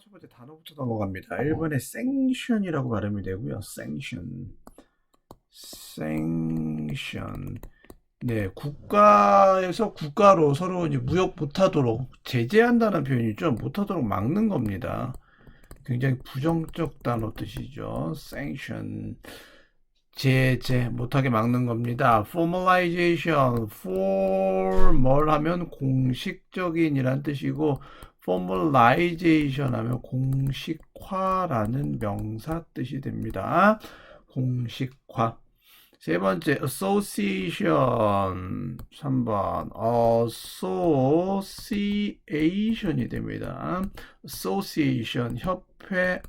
첫 번째 단어부터 넘어갑니다. 1번에 sanction이라고 발음이 되고요. sanction. 네, 국가에서 국가로 서로 이제 무역 못하도록 제재한다는 표현이죠. 못하도록 막는 겁니다. 굉장히 부정적 단어 뜻이죠. sanction. 제재 못하게 막는 겁니다. formalization. for 뭘 하면 공식적인이란 뜻이고 formalization 하면 공식화라는 명사 뜻이 됩니다. 공식화. 세 번째 association 3번 association이 됩니다. association 협회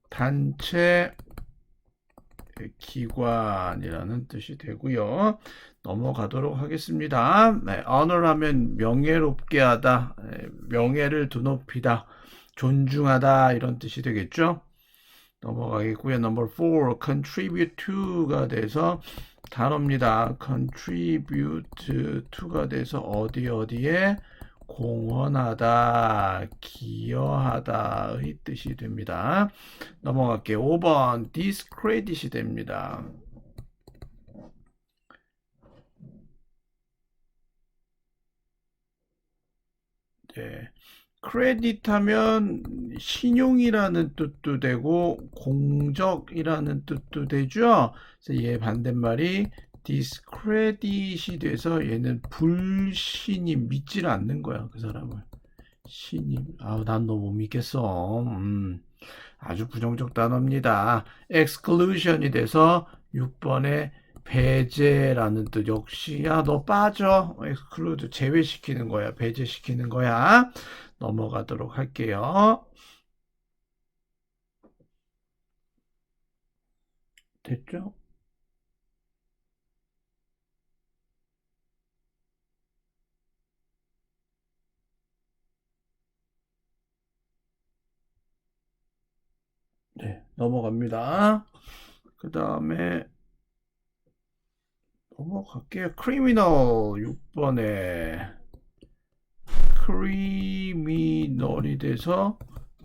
단체 기관이라는 뜻이 되고요. 넘어가도록 하겠습니다. 네, honor 하면 명예롭게 하다, 명예를 드높이다, 존중하다 이런 뜻이 되겠죠. 넘어가겠고요. number 4, contribute to가 돼서 단어입니다. contribute to가 돼서 어디에 공헌하다, 기여하다의 뜻이 됩니다. 넘어갈게요. 5번 discredit이 됩니다. 네. 크레딧 하면 신용이라는 뜻도 되고 공적이라는 뜻도 되죠. 그래서 얘 반대말이 discredit이 돼서 얘는 불신임, 믿지를 않는 거야, 그 사람을. 신임. 난 너 못 믿겠어. 아주 부정적 단어입니다. exclusion이 돼서 6번에 배제라는 뜻. 역시 너 빠져. exclude 제외시키는 거야. 배제시키는 거야. 넘어가도록 할게요. 됐죠? 네, 넘어갑니다. 그 다음에 넘어갈게요. criminal 6번에 criminal이 돼서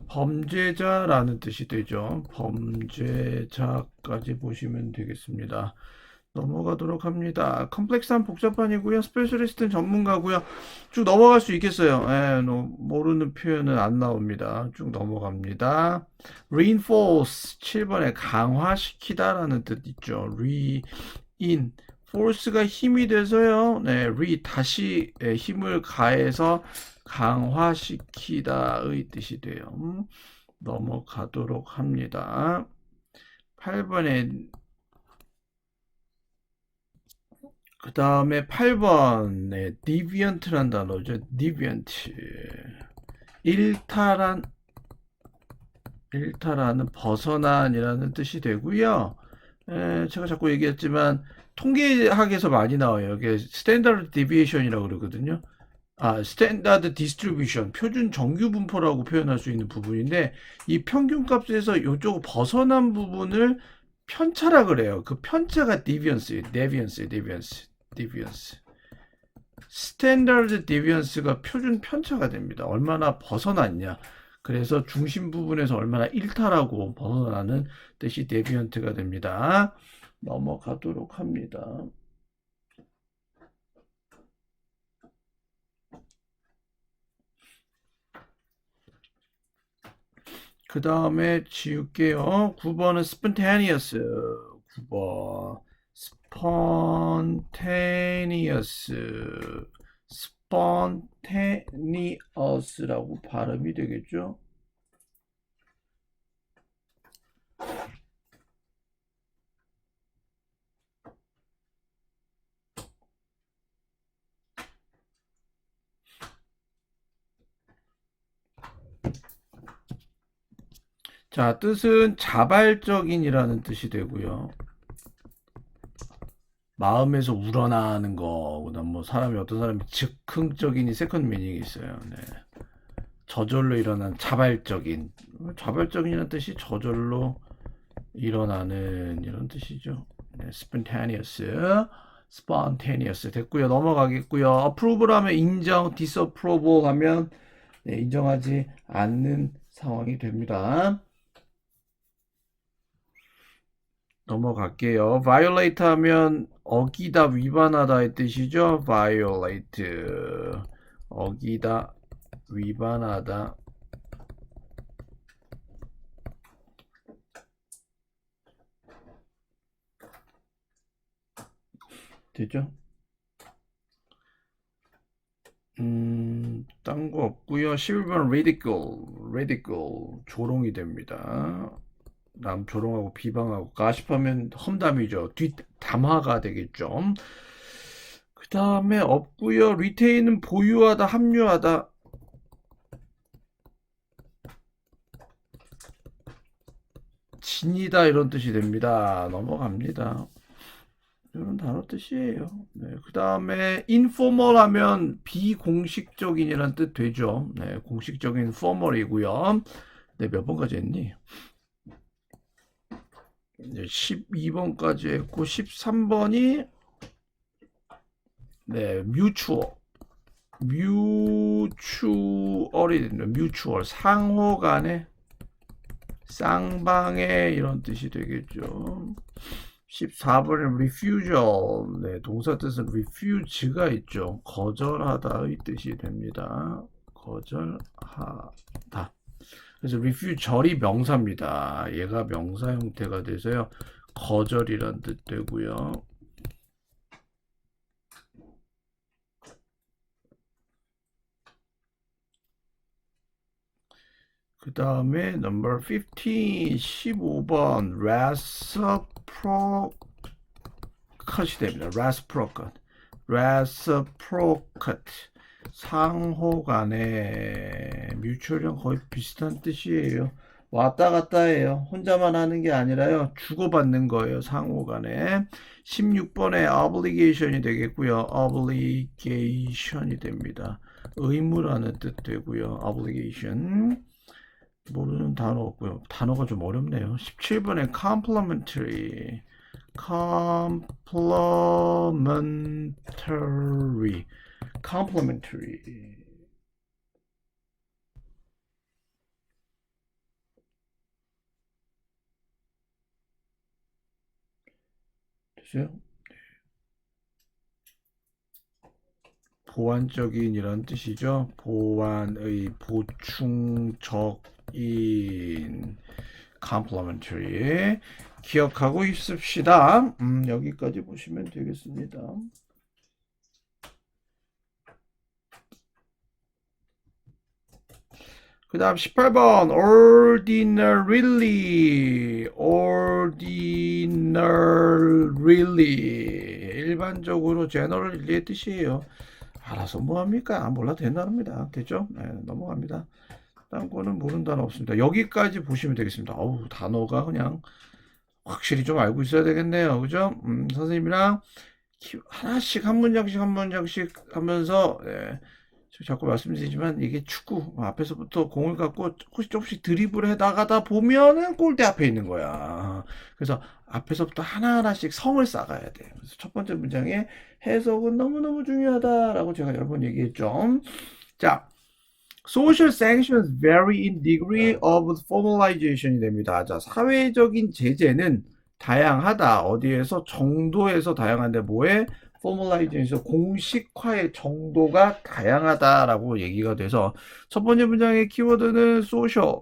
범죄자라는 뜻이 되죠. 범죄자까지 보시면 되겠습니다. 넘어가도록 합니다. 컴플렉스한 복잡한이고요. 스페셜리스트는 전문가고요. 쭉 넘어갈 수 있겠어요. 모르는 표현은 안 나옵니다. 쭉 넘어갑니다. reinforce 7번에 강화시키다라는 뜻 있죠. force가 힘이 돼서요. 다시 힘을 가해서 강화시키다의 뜻이 돼요. 넘어가도록 합니다. 8번에 그 다음에 8번 deviant란 단어죠. deviant 일탈한 벗어난이라는 뜻이 되고요. 제가 자꾸 얘기했지만 통계학에서 많이 나와요. 이게 스탠다드 디비에이션이라고 그러거든요. 스탠다드 디스트리뷰션, 표준 정규 분포라고 표현할 수 있는 부분인데 이 평균값에서 이쪽 벗어난 부분을 편차라 그래요. 그 편차가 deviance예요. deviance. 스탠다드 디비언스가 표준 편차가 됩니다. 얼마나 벗어났냐. 그래서 중심 부분에서 얼마나 일탈하고 벗어나는 뜻이 데비언트가 됩니다. 넘어가도록 합니다. 그 다음에 지울게요. 9번은 spontaneous. 9번 spontaneous라고 발음이 되겠죠. 자, 뜻은 자발적인이라는 뜻이 되고요. 마음에서 우러나는 거보다 어떤 사람이 즉흥적인이 세컨드 미닝이 있어요. 네. 저절로 일어난 자발적인이라는 뜻이 저절로 일어나는 이런 뜻이죠. 네, spontaneous 됐고요. 넘어가겠고요. approval 하면 인정, disapproval 하면 네, 인정하지 않는 상황이 됩니다. 넘어갈게요. violate 하면 어기다, 위반하다의 뜻이죠. violate. 어기다, 위반하다. 되죠? 딴 거 없고요. 11번 ridicule. 조롱이 됩니다. 남 조롱하고 비방하고 가십하면 험담이죠. 뒷담화가 되겠죠. 그 다음에 없고요. retain은 보유하다, 합류하다. 진이다 이런 뜻이 됩니다. 넘어갑니다. 이런 단어 뜻이에요. 네, 그 다음에 informal 하면 비공식적인이란 뜻 되죠. 네, 공식적인 formal이고요. 네, 몇 번까지 했니? 이제 12번까지 했고 13번이 네, 뮤추얼이 됩니다. 뮤추얼 상호 간의 쌍방의 이런 뜻이 되겠죠. 14번에 refusal. 네, 동사 뜻은 refuse가 있죠. 거절하다의 뜻이 됩니다. 거절하다. 그래서 refuse 절이 명사입니다. 얘가 명사 형태가 돼서요. 거절이란 뜻 되고요. 그 다음에 number 15, 15번 reciprocat이 됩니다. reciprocate. 상호 간에 뮤추얼이랑 거의 비슷한 뜻이에요. 왔다 갔다 해요. 혼자만 하는 게 아니라요. 주고받는 거예요. 상호 간에. 16번에 obligation이 되겠고요. obligation이 됩니다. 의무라는 뜻 되고요. obligation. 모르는 단어 없고요. 단어가 좀 어렵네요. 17번에 complementary. complementary. 됐어요? 보완적인 이런 뜻이죠. 보완의 보충적인 complementary. 기억하고 있읍시다. 여기까지 보시면 되겠습니다. 그 다음 18번 ordinarily 일반적으로 generally의 뜻이에요. 알아서 뭐합니까? 몰라도 된답니다. 됐죠? 네, 넘어갑니다. 딴 거는 모르는 단어 없습니다. 여기까지 보시면 되겠습니다. 어우, 단어가 그냥 확실히 좀 알고 있어야 되겠네요. 그죠? 선생님이랑 하나씩 한 문장씩 하면서 자꾸 말씀드리지만 이게 축구 앞에서부터 공을 갖고 조금씩 드리블 해 나가다 보면은 골대 앞에 있는 거야. 그래서 앞에서부터 하나하나씩 성을 쌓아야 돼. 그래서 첫 번째 문장에 해석은 너무너무 중요하다라고 제가 여러 번 얘기했죠. 자, social sanctions vary in degree of formalization이 됩니다. 자, 사회적인 제재는 다양하다. 어디에서 정도에서 다양한데 뭐에 formalization에서 공식화의 정도가 다양하다라고 얘기가 돼서 첫 번째 문장의 키워드는 social,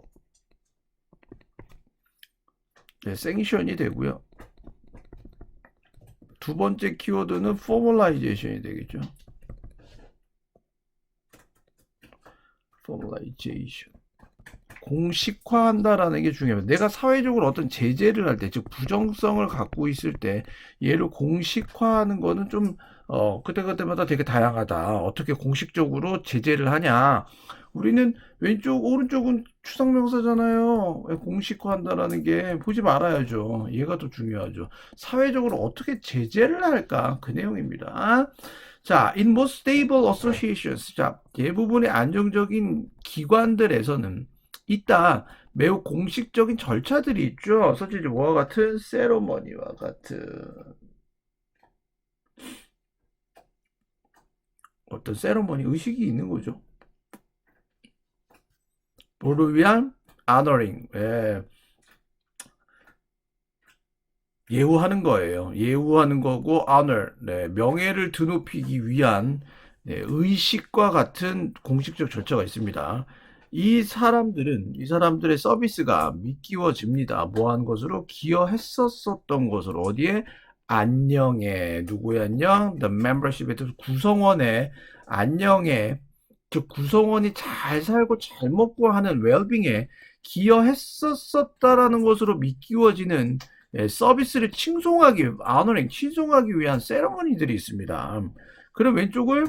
네, sanction이 되고요. 두 번째 키워드는 formalization이 되겠죠. formalization. 공식화한다라는 게 중요해요. 내가 사회적으로 어떤 제재를 할 때, 즉 부정성을 갖고 있을 때 얘를 공식화하는 거는 좀 그때그때마다 되게 다양하다. 어떻게 공식적으로 제재를 하냐. 우리는 왼쪽 오른쪽은 추상명사잖아요. 공식화한다라는 게 보지 말아야죠. 얘가 더 중요하죠. 사회적으로 어떻게 제재를 할까? 그 내용입니다. 자, in most stable associations. 자, 대부분의 안정적인 기관들에서는 있다. 매우 공식적인 절차들이 있죠. 사실 뭐와 같은 세러머니와 같은 어떤 세러머니 의식이 있는 거죠. 뭐를 위한 honoring. 예, 예우하는 거예요. 예우하는 거고 honor. 네, 명예를 드높이기 위한 네, 의식과 같은 공식적 절차가 있습니다. 이 사람들의 서비스가 믿기워집니다. 뭐한 것으로 기여했었던 것으로 어디에 안녕에 누구의 안녕? The membership에 뜻 구성원의 안녕에 즉 구성원이 잘 살고 잘 먹고 하는 웰빙에 기여했었다라는 것으로 믿기워지는 예, 서비스를 칭송하기, 아너링, 칭송하기 위한 세레머니들이 있습니다. 그럼 왼쪽을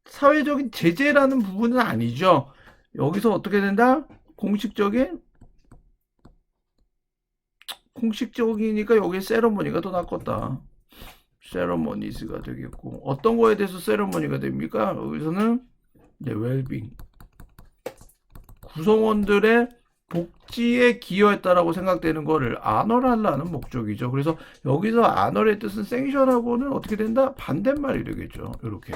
사회적인 제재라는 부분은 아니죠. 여기서 어떻게 된다? 공식적이니까 여기에 세레머니가 더 낫겠다. 세레머니즈가 되겠고, 어떤 거에 대해서 세레머니가 됩니까? 여기서는 네, 웰빙. 구성원들의 복지에 기여했다라고 생각되는 거를 아너랄라는 목적이죠. 그래서 여기서 아너의 뜻은 생션하고는 어떻게 된다? 반대말이 되겠죠. 이렇게.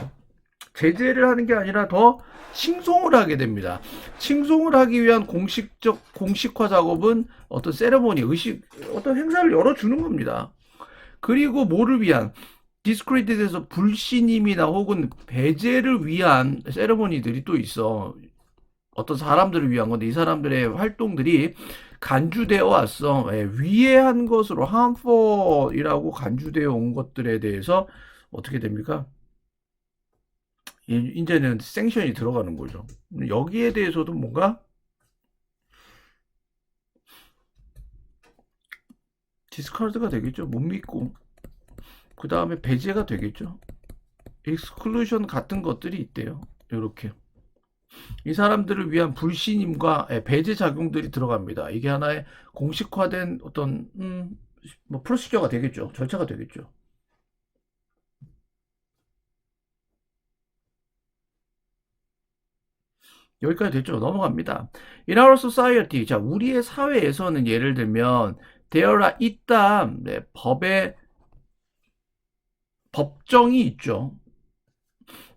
제재를 하는 게 아니라 더 칭송을 하게 됩니다. 칭송을 하기 위한 공식화 작업은 어떤 세레모니, 의식, 어떤 행사를 열어주는 겁니다. 그리고 뭐를 위한 디스크레딧에서 불신임이나 혹은 배제를 위한 세레모니들이 또 있어. 어떤 사람들을 위한 건데 이 사람들의 활동들이 간주되어 왔어. 예, 위해한 것으로 harmful이라고 간주되어 온 것들에 대해서 어떻게 됩니까? 이제는 생션이 들어가는 거죠. 여기에 대해서도 뭔가 디스카드가 되겠죠. 못 믿고 그 다음에 배제가 되겠죠. 익스클루션 같은 것들이 있대요. 이렇게 이 사람들을 위한 불신임과 배제 작용들이 들어갑니다. 이게 하나의 공식화된 어떤 뭐 프로시저가 되겠죠. 절차가 되겠죠. 여기까지 됐죠. 넘어갑니다. In our society, 자 우리의 사회에서는 예를 들면 there 있다. 네, 법정이 있죠.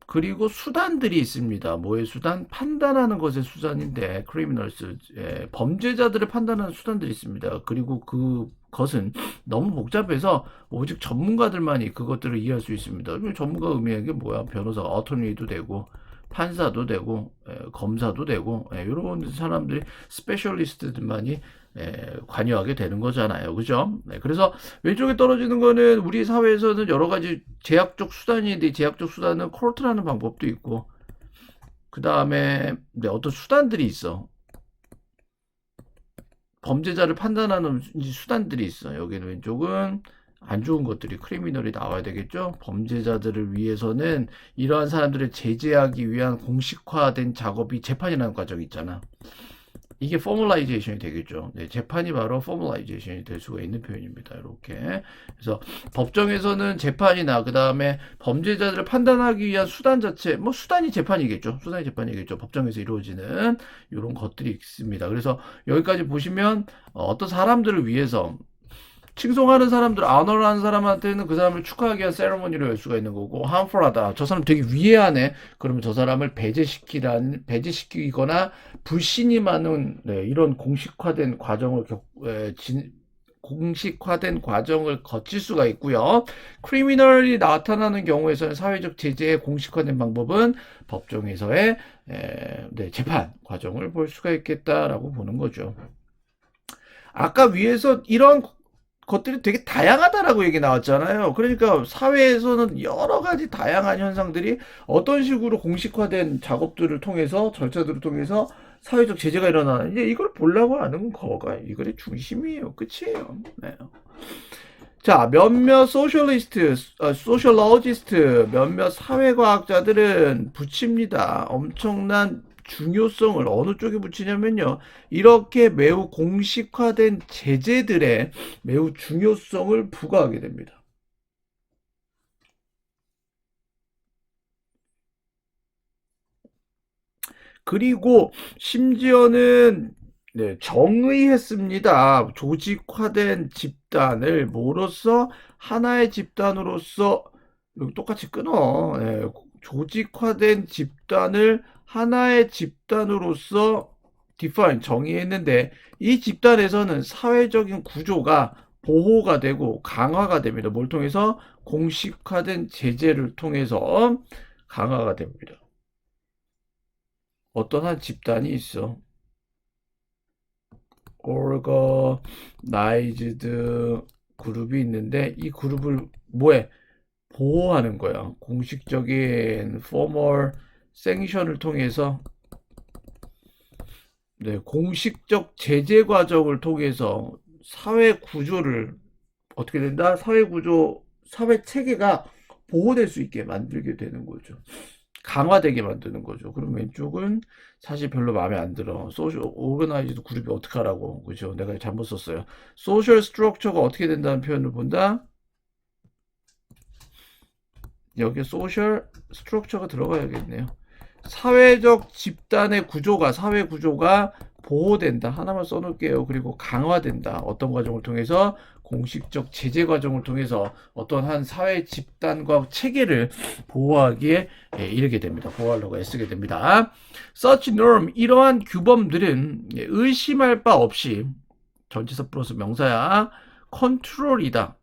그리고 수단들이 있습니다. 뭐의 수단? 판단하는 것의 수단인데 criminals, 예, 범죄자들을 판단하는 수단들이 있습니다. 그리고 그것은 너무 복잡해서 오직 전문가들만이 그것들을 이해할 수 있습니다. 전문가 의미하는 게 뭐야? 변호사가 어토니도 되고 판사도 되고 검사도 되고 이런 사람들이 스페셜리스트들만이 관여하게 되는 거잖아요. 그죠? 네, 그래서 왼쪽에 떨어지는 거는 우리 사회에서는 여러 가지 제약적 수단인데 제약적 수단은 코르트라는 방법도 있고 그 다음에 네, 어떤 수단들이 있어. 범죄자를 판단하는 수단들이 있어. 여기는 왼쪽은 안 좋은 것들이 크리미널이 나와야 되겠죠. 범죄자들을 위해서는 이러한 사람들을 제재하기 위한 공식화된 작업이 재판이라는 과정이 있잖아. 이게 포멀라이제이션이 되겠죠. 네, 재판이 바로 포멀라이제이션이 될 수가 있는 표현입니다. 이렇게. 그래서 법정에서는 재판이나 그 다음에 범죄자들을 판단하기 위한 수단 자체, 뭐 수단이 재판이겠죠. 수단이 재판이겠죠. 법정에서 이루어지는 이런 것들이 있습니다. 그래서 여기까지 보시면 어떤 사람들을 위해서 칭송하는 사람들, 아너라는 사람한테는 그 사람을 축하하기 위한 세레머니를 열 수가 있는 거고, harmful하다. 저 사람 되게 위해하네. 그러면 저 사람을 배제시키거나 불신임하는 네, 이런 공식화된 과정을 거칠 수가 있고요. 크리미널이 나타나는 경우에서는 사회적 제재의 공식화된 방법은 법정에서의 네, 재판 과정을 볼 수가 있겠다라고 보는 거죠. 아까 위에서 이런 것들이 되게 다양하다라고 얘기 나왔잖아요. 그러니까 사회에서는 여러 가지 다양한 현상들이 어떤 식으로 공식화된 작업들을 통해서 절차들을 통해서 사회적 제재가 일어나는지 이걸 보려고 하는 거가 이거의 중심이에요. 끝이에요. 네. 자, 몇몇 소셜러지스트, 몇몇 사회과학자들은 붙입니다. 엄청난 중요성을 어느 쪽에 붙이냐면요. 이렇게 매우 공식화된 제재들의 매우 중요성을 부과하게 됩니다. 그리고 심지어는 네, 정의했습니다. 조직화된 집단을 뭐로서 하나의 집단으로서 여기 똑같이 끊어. 예, 조직화된 집단을 하나의 집단으로서 define, 정의했는데 이 집단에서는 사회적인 구조가 보호가 되고 강화가 됩니다. 뭘 통해서? 공식화된 제재를 통해서 강화가 됩니다. 어떤 한 집단이 있어. organized 그룹이 있는데 이 그룹을 뭐해? 보호하는 거야. 공식적인 formal sanction을 통해서 공식적 제재 과정을 통해서 사회 구조를 어떻게 된다? 사회 구조, 사회 체계가 보호될 수 있게 만들게 되는 거죠. 강화되게 만드는 거죠. 그럼 왼쪽은 사실 별로 마음에 안 들어. 소셜 오거나이즈드 그룹이 어떻게 하라고. 그죠? 내가 잘못 썼어요. 소셜 스트럭처가 어떻게 된다는 표현을 본다. 여기에 소셜 스트럭처가 들어가야겠네요. 사회적 집단의 구조가, 사회 구조가 보호된다. 하나만 써놓을게요. 그리고 강화된다. 어떤 과정을 통해서? 공식적 제재 과정을 통해서 어떤 한 사회 집단과 체계를 보호하기에 이르게 됩니다. 보호하려고 애쓰게 됩니다. Such norm, 이러한 규범들은 의심할 바 없이 전치사 플러스 명사야. 컨트롤이다.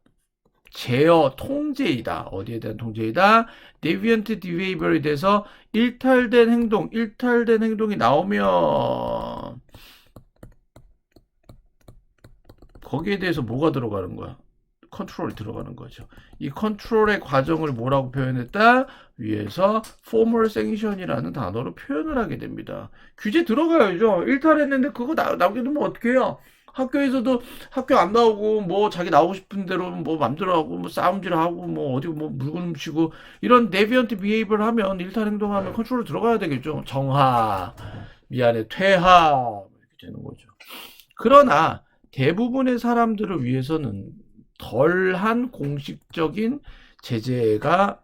제어, 통제이다. 어디에 대한 통제이다? deviant behavior에 대해서 일탈된 행동이 나오면 거기에 대해서 뭐가 들어가는 거야? 컨트롤이 들어가는 거죠. 이 컨트롤의 과정을 뭐라고 표현했다? 위에서 formal sanction이라는 단어로 표현을 하게 됩니다. 규제 들어가야죠. 일탈했는데 그거 남겨두면 어떡해요? 학교에서도 학교 안 나오고 뭐 자기 나오고 싶은 대로 뭐 맘대로 하고 뭐 싸움질하고 뭐 어디 뭐 물건 훔치고 이런 데비언트 비헤이브를 하면 일탈 행동하면 컨트롤 들어가야 되겠죠. 정하, 미안해, 퇴하 이렇게 되는 거죠. 그러나 대부분의 사람들을 위해서는 덜한 공식적인 제재가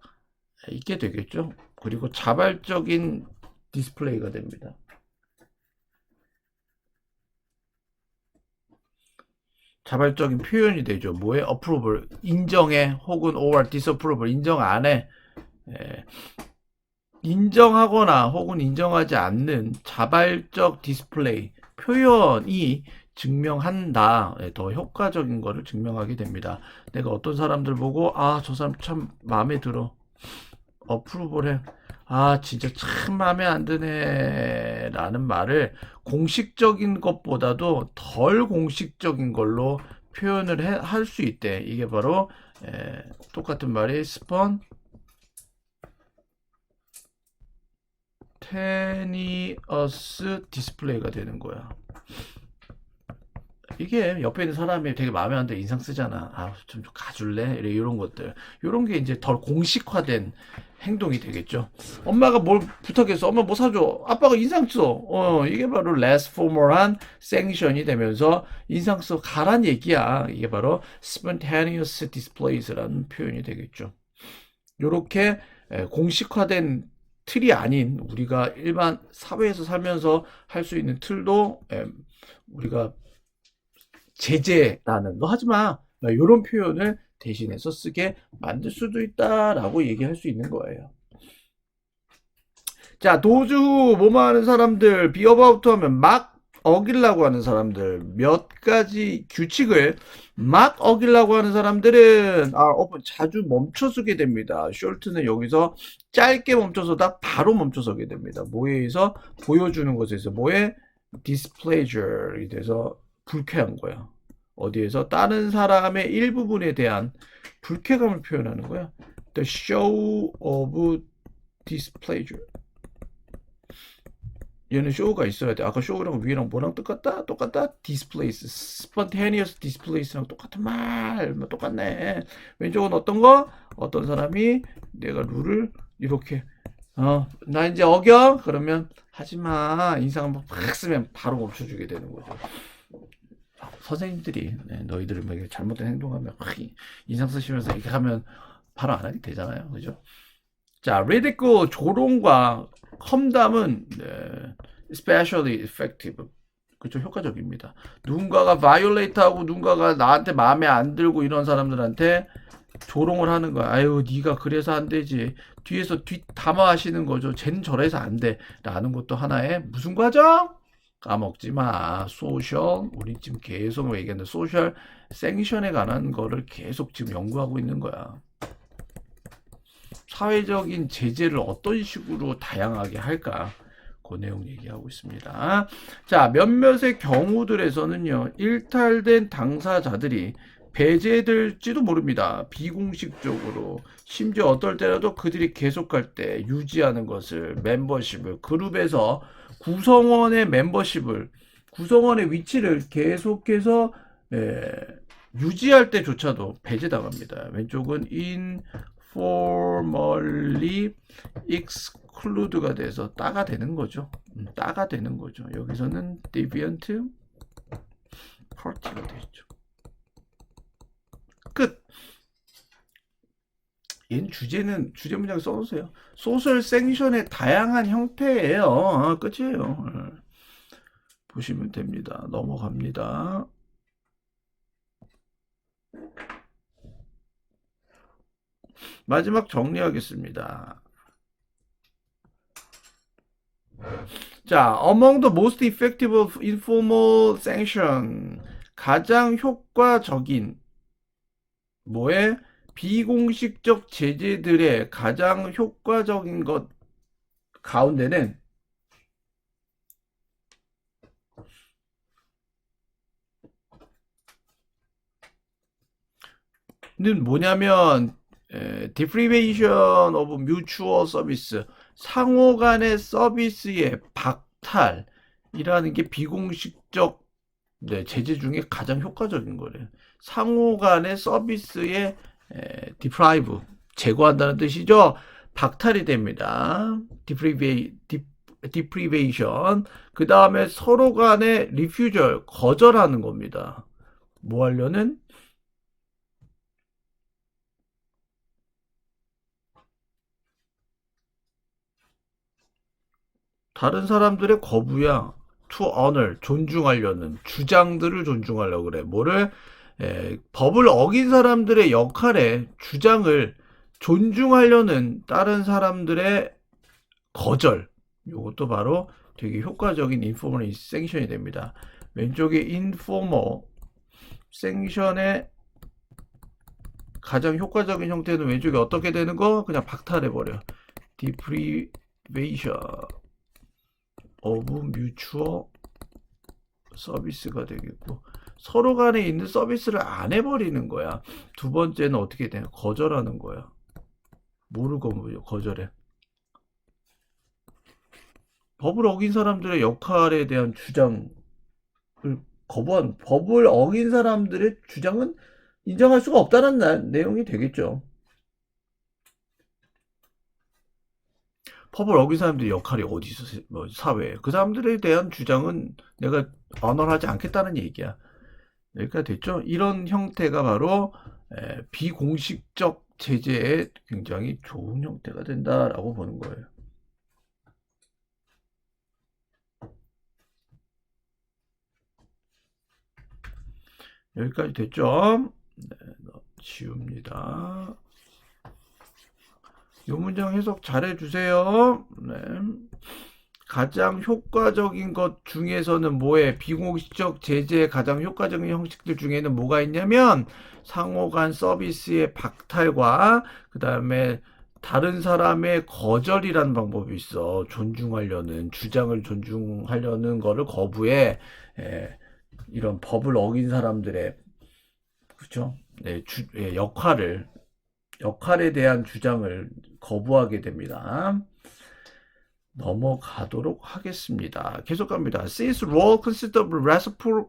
있게 되겠죠. 그리고 자발적인 디스플레이가 됩니다. 자발적인 표현이 되죠. 뭐에? approval, 인정해, 혹은 or disapproval, 인정 안 해. 인정하거나 혹은 인정하지 않는 자발적 디스플레이, 표현이 증명한다. 더 효과적인 거를 증명하게 됩니다. 내가 어떤 사람들 보고 저 사람 참 마음에 들어. approval 해. 진짜 참 마음에 안 드네 라는 말을 공식적인 것보다도 덜 공식적인 걸로 표현을 할 수 있대. 이게 바로 똑같은 말이 spontaneous display가 되는 거야. 이게 옆에 있는 사람이 되게 마음에 안 들어 인상 쓰잖아. 좀 가줄래? 이런 것들. 이런 게 이제 덜 공식화된 행동이 되겠죠. 엄마가 뭘 부탁했어. 엄마 뭐 사줘. 아빠가 인상 써. 이게 바로 less formal한 sanction이 되면서 인상 써 가란 얘기야. 이게 바로 spontaneous displays라는 표현이 되겠죠. 이렇게 공식화된 틀이 아닌 우리가 일반 사회에서 살면서 할 수 있는 틀도 우리가 제재라는 너 하지마 이런 표현을 대신해서 쓰게 만들 수도 있다라고 얘기할 수 있는 거예요. 자, 도주 뭐뭐 하는 사람들, 비어바우트 하면 막 어기려고 하는 사람들, 몇 가지 규칙을 막 어기려고 하는 사람들은 자주 멈춰서게 됩니다. short는 여기서 짧게 멈춰서다 바로 멈춰서게 됩니다. 뭐에 의해서? 보여주는 것에 의해서. 뭐에? displeasure이 돼서 불쾌한 거야. 어디에서? 다른 사람의 일부분에 대한 불쾌감을 표현하는 거야. The show of displeasure. 얘는 show가 있어야 돼. 아까 show랑 위랑 뭐랑 똑같다? 똑같다? displays. spontaneous displays랑 똑같은 말. 똑같네. 왼쪽은 어떤 거? 어떤 사람이 내가 룰을 이렇게 나 이제 어겨? 그러면 하지마. 인상 한번 팍 쓰면 바로 멈춰주게 되는 거죠. 선생님들이 너희들은 뭐 잘못된 행동하면 인상 쓰시면서 이렇게 하면 바로 안 하게 되잖아요. 그죠? 자, ridicule, 조롱과 험담은 especially effective. 그죠? 효과적입니다. 누군가가 violate하고 누군가가 나한테 마음에 안 들고 이런 사람들한테 조롱을 하는 거야. 아유, 네가 그래서 안 되지. 뒤에서 뒷담화 하시는 거죠. 쟨 저래서 안 돼. 라는 것도 하나의 무슨 과정? 까먹지 마. 소셜, 우리 지금 계속 얘기하는 소셜 생션에 관한 거를 계속 지금 연구하고 있는 거야. 사회적인 제재를 어떤 식으로 다양하게 할까? 그 내용 얘기하고 있습니다. 자, 몇몇의 경우들에서는요, 일탈된 당사자들이 배제될지도 모릅니다. 비공식적으로. 심지어 어떨 때라도 그들이 계속할 때 유지하는 것을, 멤버십을, 그룹에서 구성원의 위치를 계속해서 유지할 때조차도 배제당합니다. 왼쪽은 informally exclude가 돼서 따가 되는 거죠. 따가 되는 거죠. 여기서는 deviant party가 되죠. 끝. 얘는 주제 문장 써주세요. 소셜 생션의 다양한 형태예요. 끝이에요. 보시면 됩니다. 넘어갑니다. 마지막 정리하겠습니다. 자, among the most effective of informal sanction, 가장 효과적인 뭐에 비공식적 제재들의 가장 효과적인 것 가운데는 뭐냐면 deprivation of mutual service, 상호 간의 서비스의 박탈이라는 게 비공식적 제재 중에 가장 효과적인 거래요. 상호 간의 서비스의 deprive, 제거한다는 뜻이죠. 박탈이 됩니다. deprivation. 그 다음에 서로 간의 refusal, 거절하는 겁니다. 뭐 하려는? 다른 사람들의 거부야. to honor, 존중하려는, 주장들을 존중하려고 그래. 뭐를? 법을 어긴 사람들의 역할에 주장을 존중하려는 다른 사람들의 거절. 이것도 바로 되게 효과적인 informal sanction이 됩니다. 왼쪽에 informal sanction의 가장 효과적인 형태는 왼쪽에 어떻게 되는 거? 그냥 박탈해버려. deprivation of mutual 서비스가 되겠고, 서로 간에 있는 서비스를 안 해버리는 거야. 두 번째는 어떻게 돼? 거절하는 거야. 모르고 거절해. 법을 어긴 사람들의 역할에 대한 주장을 거부한, 법을 어긴 사람들의 주장은 인정할 수가 없다는 내용이 되겠죠. 법을 어긴 사람들의 역할이 어디 있어? 사회에. 그 사람들에 대한 주장은 내가 언어하지 않겠다는 얘기야. 여기까지 됐죠? 이런 형태가 바로 비공식적 제재의 굉장히 좋은 형태가 된다라고 보는 거예요. 여기까지 됐죠? 네, 지웁니다. 이 문장 해석 잘 해주세요. 네. 가장 효과적인 것 중에서는 뭐에? 비공식적 제재의 가장 효과적인 형식들 중에는 뭐가 있냐면 상호 간 서비스의 박탈과 그 다음에 다른 사람의 거절이라는 방법이 있어. 존중하려는, 주장을 존중하려는 거를 거부해. 이런 법을 어긴 사람들의, 그렇죠? 네, 역할에 대한 주장을 거부하게 됩니다. 넘어가도록 하겠습니다. 계속 갑니다. Since role consists of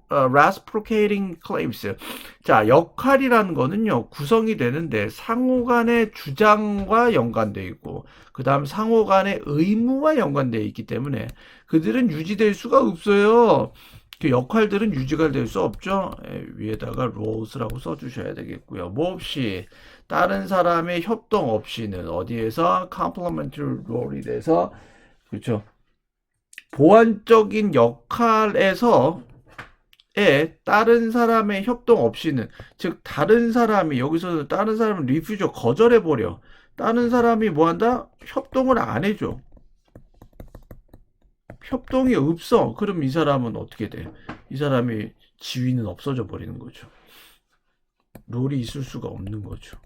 reciprocating claims. 자, 역할이라는 거는요, 구성이 되는데 상호 간의 주장과 연관되어 있고, 그 다음 상호 간의 의무와 연관되어 있기 때문에 그들은 유지될 수가 없어요. 그 역할들은 유지가 될 수 없죠. 위에다가 roles라고 써주셔야 되겠고요. 뭐 없이, 다른 사람의 협동 없이는 어디에서 complementary role이 돼서, 그렇죠, 보완적인 역할에서 다른 사람의 협동 없이는, 즉 다른 사람이, 여기서는 다른 사람을 리퓨저 거절해 버려. 다른 사람이 뭐 한다? 협동을 안 해줘. 협동이 없어. 그럼 이 사람은 어떻게 돼? 이 사람이 지위는 없어져 버리는 거죠. 롤이 있을 수가 없는 거죠.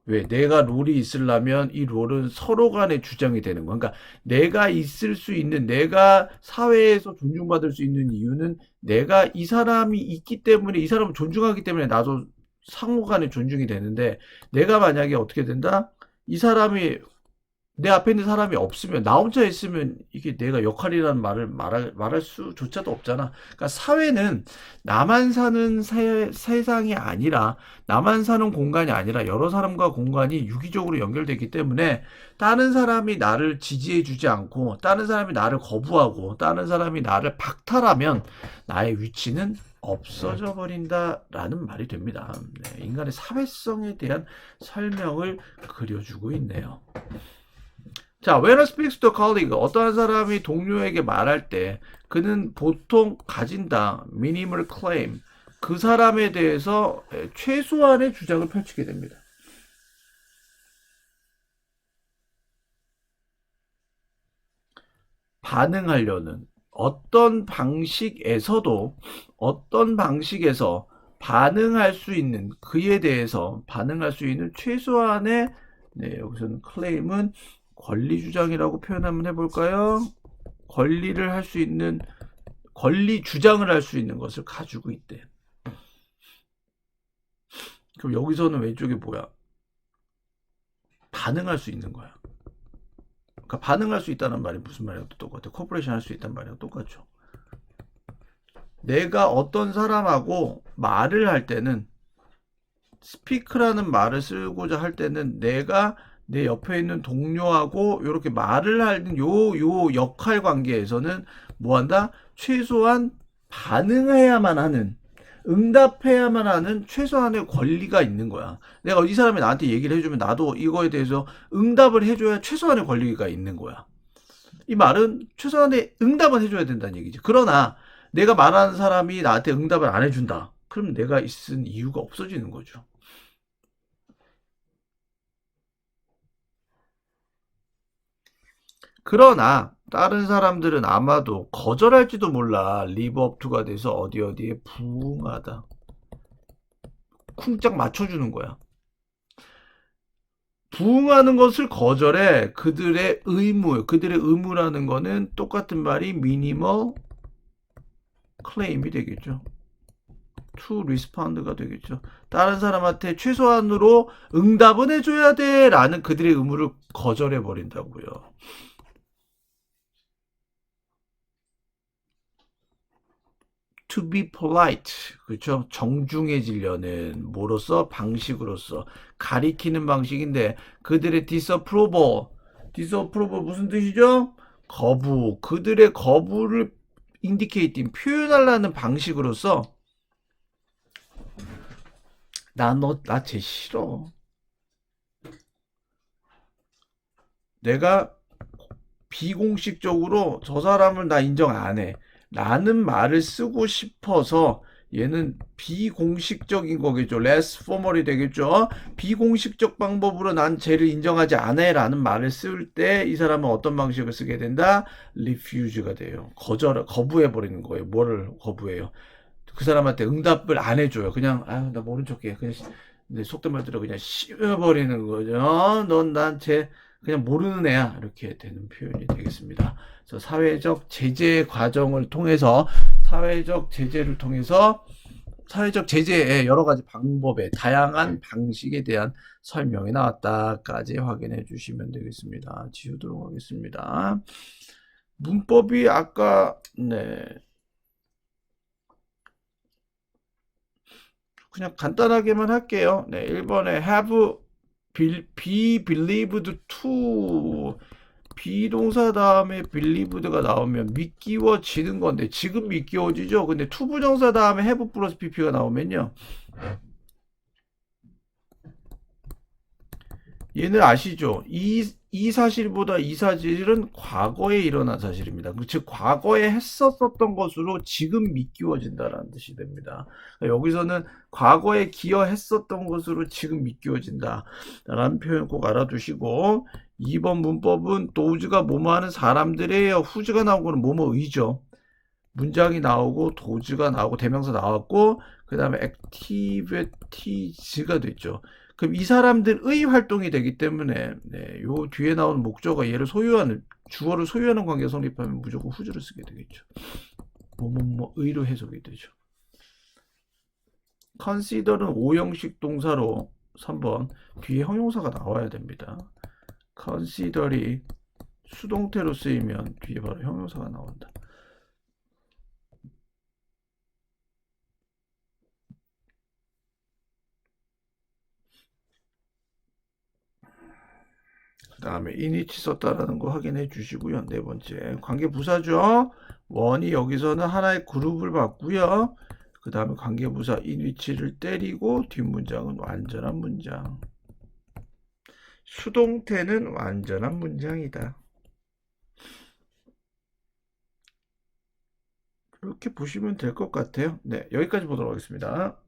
왜? 내가 롤이 있으려면 이 롤은 서로 간의 주장이 되는 거야. 그러니까 내가 있을 수 있는, 내가 사회에서 존중받을 수 있는 이유는 내가 이 사람이 있기 때문에, 이 사람을 존중하기 때문에 나도 상호 간의 존중이 되는데, 내가 만약에 어떻게 된다? 이 사람이, 내 앞에 있는 사람이 없으면, 나 혼자 있으면 이게 내가 역할이라는 말을 말할 수조차도 없잖아. 그러니까 사회는 나만 사는 세상이 아니라, 나만 사는 공간이 아니라 여러 사람과 공간이 유기적으로 연결되기 때문에, 다른 사람이 나를 지지해주지 않고, 다른 사람이 나를 거부하고, 다른 사람이 나를 박탈하면 나의 위치는 없어져 버린다라는 말이 됩니다. 네, 인간의 사회성에 대한 설명을 그려주고 있네요. 자, when I speaks to a colleague, 어떠한 사람이 동료에게 말할 때 그는 보통 가진다, minimal claim, 그 사람에 대해서 최소한의 주장을 펼치게 됩니다. 반응하려는 어떤 방식에서 반응할 수 있는, 그에 대해서 반응할 수 있는 최소한의, 네, 여기서는 claim은 권리 주장이라고 표현 한번 해볼까요? 권리를 할 수 있는, 권리 주장을 할 수 있는 것을 가지고 있대. 그럼 여기서는 왼쪽에 뭐야? 반응할 수 있는 거야. 그러니까 반응할 수 있다는 말이 무슨 말이랑 똑같아? 코퍼레이션 할 수 있다는 말이랑 똑같죠. 내가 어떤 사람하고 말을 할 때는, 스피크라는 말을 쓰고자 할 때는 내가 내 옆에 있는 동료하고 이렇게 말을 하는 요 역할 관계에서는 뭐 한다? 최소한 반응해야만 하는, 응답해야만 하는 최소한의 권리가 있는 거야. 내가 이 사람이 나한테 얘기를 해주면 나도 이거에 대해서 응답을 해줘야 최소한의 권리가 있는 거야. 이 말은 최소한의 응답은 해줘야 된다는 얘기지. 그러나 내가 말하는 사람이 나한테 응답을 안 해준다. 그럼 내가 있은 이유가 없어지는 거죠. 그러나 다른 사람들은 아마도 거절할지도 몰라. 리브 업투가 돼서 어디에 부응하다. 쿵짝 맞춰주는 거야. 부응하는 것을 거절해. 그들의 의무라는 거는 똑같은 말이 미니멀 클레임이 되겠죠. to respond가 되겠죠. 다른 사람한테 최소한으로 응답은 해줘야 돼 라는 그들의 의무를 거절해 버린다고요. to be polite, 그렇죠? 정중해지려는, 뭐로서? 방식으로서 가리키는 방식인데, 그들의 disapproval 무슨 뜻이죠? 거부, 그들의 거부를 indicating, 표현하려는 방식으로서, 나 쟤 싫어. 내가 비공식적으로 저 사람을 나 인정 안 해 라는 말을 쓰고 싶어서, 얘는 비공식적인 거겠죠. less formal이 되겠죠. 비공식적 방법으로 난 쟤를 인정하지 않아 라는 말을 쓸 때 이 사람은 어떤 방식을 쓰게 된다? refuse가 돼요. 거부해 버리는 거예요. 뭐를 거부해요? 그 사람한테 응답을 안 해줘요. 그냥 나 모른 척해. 그냥 속된 말대로 그냥 씌워버리는 거죠. 난 그냥 모르는 애야. 이렇게 되는 표현이 되겠습니다. 그래서 사회적 제재 과정을 통해서, 사회적 제재의 여러 가지 방법에, 다양한 방식에 대한 설명이 나왔다까지 확인해 주시면 되겠습니다. 지우도록 하겠습니다. 문법이 아까, 그냥 간단하게만 할게요. 1번에 have be believed to, 비동사 다음에 believed가 나오면 믿기워지는 건데, 지금 믿기워지죠? 근데 to 부정사 다음에 have 플러스 pp가 나오면요, 얘는 아시죠? 이 사실보다 이 사실은 과거에 일어난 사실입니다. 즉 과거에 했었던 것으로 지금 믿기워진다라는 뜻이 됩니다. 여기서는 과거에 기여했었던 것으로 지금 믿기워진다라는 표현 꼭 알아두시고 2번 문법은 도즈가 뭐뭐 하는 사람들이에요. 후즈가 나온 거는 뭐뭐의죠. 문장이 나오고 도즈가 나오고 대명사 나왔고 그 다음에 activities가 됐죠. 그럼 이 사람들의 활동이 되기 때문에 네, 요 뒤에 나오는 목적어 얘를 소유하는 주어를 소유하는 관계가 성립하면 무조건 후즈를 쓰게 되겠죠. 뭐뭐뭐의로 해석이 되죠. consider은 오형식 동사로 3번 뒤에 형용사가 나와야 됩니다. consider이 수동태로 쓰이면 뒤에 바로 형용사가 나온다. 그 다음에 인위치 썼다라는 거 확인해 주시고요. 네 번째 관계부사죠. 원이 여기서는 하나의 그룹을 봤고요. 그 다음에 관계부사 인위치를 때리고 뒷문장은 완전한 문장. 수동태는 완전한 문장이다. 그렇게 보시면 될 것 같아요. 네, 여기까지 보도록 하겠습니다.